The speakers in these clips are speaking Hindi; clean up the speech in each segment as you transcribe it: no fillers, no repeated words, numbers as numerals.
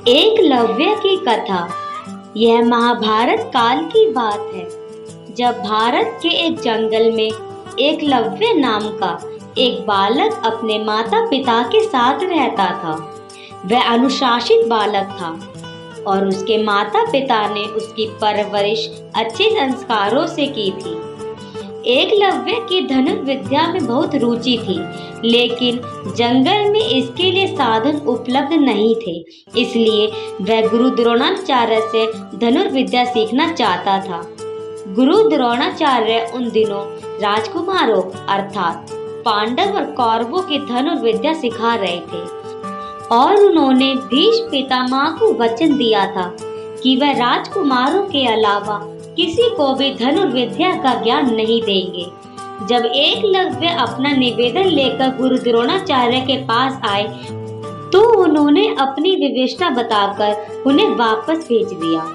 एकलव्य की कथा। यह महाभारत काल की बात है, जब भारत के एक जंगल में एकलव्य नाम का एक बालक अपने माता पिता के साथ रहता था। वह अनुशासित बालक था और उसके माता पिता ने उसकी परवरिश अच्छे संस्कारों से की थी। एकलव्य की धनुर्विद्या में बहुत रुचि थी, लेकिन जंगल में इसके लिए साधन उपलब्ध नहीं थे, इसलिए वह गुरु द्रोणाचार्य से धनुर्विद्या सीखना चाहता था। गुरु द्रोणाचार्य उन दिनों राजकुमारों अर्थात पांडव और कौरवों की धनुर्विद्या सिखा रहे थे और उन्होंने भीष्म पितामह को वचन दिया था कि वह राजकुमारों के अलावा किसी को भी धनुर्विद्या का ज्ञान नहीं देंगे। जब एकलव्य अपना निवेदन लेकर गुरु द्रोणाचार्य के पास आए तो उन्होंने अपनी विवशता बताकर उन्हें वापस भेज दिया।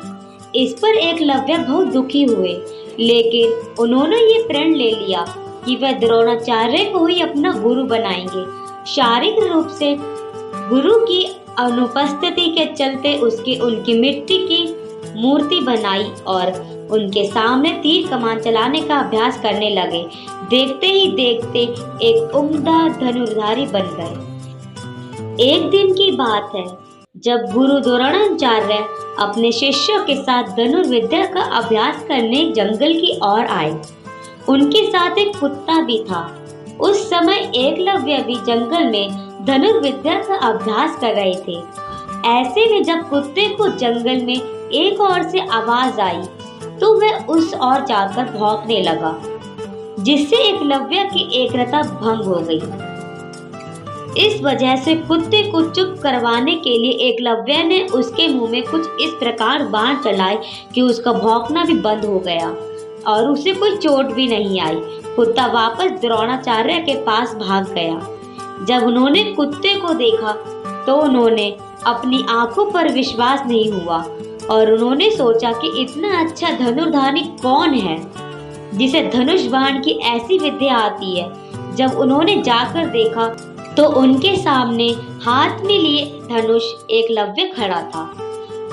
इस पर एकलव्य बहुत दुखी हुए, लेकिन उन्होंने ये प्रण ले लिया कि वह द्रोणाचार्य को ही अपना गुरु बनाएंगे। शारीरिक रूप से गुरु की अनुपस्थिति के चलते उनकी मिट्टी की मूर्ति बनाई और उनके सामने तीर कमान चलाने का अभ्यास करने लगे। देखते ही देखते एक उम्दा धनुर्धारी बन गए। एक दिन की बात है, जब गुरु द्रोणाचार्य अपने शिष्यों के साथ धनुर्विद्या का अभ्यास करने जंगल की ओर आए। उनके साथ एक कुत्ता भी था। उस समय एकलव्य भी जंगल में धनुर्विद्या का अभ्यास कर रहे थे। ऐसे में जब कुत्ते को जंगल में एक ओर से आवाज आई तो वह उस ओर जाकर भौंकने लगा, जिससे एकलव्य की एकाग्रता भंग हो गई। इस वजह से कुत्ते को चुप करवाने के लिए एकलव्य ने उसके मुंह में कुछ इस प्रकार बाण चलाए कि उसका भौंकना भी बंद हो गया और उसे कोई चोट भी नहीं आई। कुत्ता वापस द्रोणाचार्य के पास भाग गया। जब उन्होंने कुत्ते को देखा तो उन्होंने अपनी आंखों पर विश्वास नहीं हुआ और उन्होंने सोचा कि इतना अच्छा धनुर्धारी कौन है जिसे धनुष बाण की ऐसी विद्या आती है। जब उन्होंने जाकर देखा तो उनके सामने हाथ में लिए धनुष एकलव्य खड़ा था।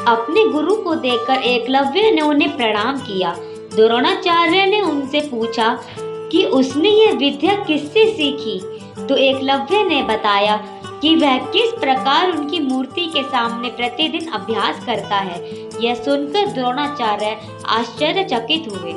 अपने गुरु को देखकर एकलव्य ने उन्हें प्रणाम किया। द्रोणाचार्य ने उनसे पूछा कि उसने यह विद्या किससे सीखी, तो एकलव्य ने बताया कि वह किस प्रकार उनकी मूर्ति के सामने प्रतिदिन अभ्यास करता है। यह सुनकर द्रोणाचार्य आश्चर्यचकित हुए।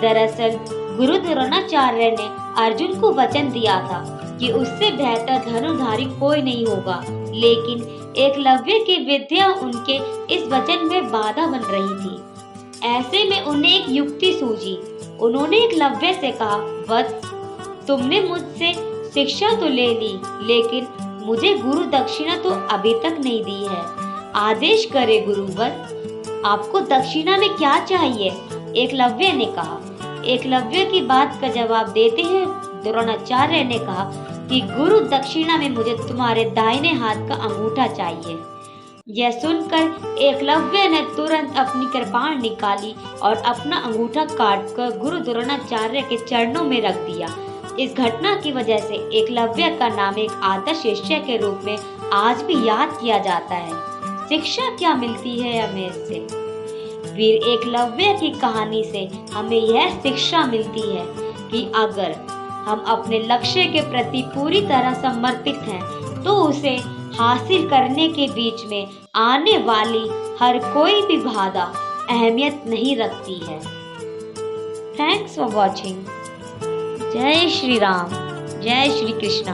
दरअसल गुरु द्रोणाचार्य ने अर्जुन को वचन दिया था कि उससे बेहतर धनुर्धारी कोई नहीं होगा, लेकिन एकलव्य की विद्या उनके इस वचन में बाधा बन रही थी। ऐसे में उन्हें एक युक्ति सूझी। उन्होंने एकलव्य से कहा, वत्स, तुमने मुझसे शिक्षा तो ले ली, लेकिन मुझे गुरु दक्षिणा तो अभी तक नहीं दी है। आदेश करे गुरुवर, आपको दक्षिणा में क्या चाहिए? एकलव्य ने कहा। एकलव्य की बात का जवाब देते हुए द्रोणाचार्य ने कहा कि गुरु दक्षिणा में मुझे तुम्हारे दाहिने हाथ का अंगूठा चाहिए। यह सुनकर एकलव्य ने तुरंत अपनी कृपाण निकाली और अपना अंगूठा काटकर गुरु द्रोणाचार्य के चरणों में रख दिया। इस घटना की वजह से एकलव्य का नाम एक आदर्श शिष्य के रूप में आज भी याद किया जाता है। शिक्षा क्या मिलती है हमें इससे? वीर एकलव्य की कहानी से हमें यह शिक्षा मिलती है कि अगर हम अपने लक्ष्य के प्रति पूरी तरह समर्पित हैं तो उसे हासिल करने के बीच में आने वाली हर कोई भी बाधा अहमियत नहीं रखती है। Thanks for watching. जय श्री राम, जय श्री कृष्ण।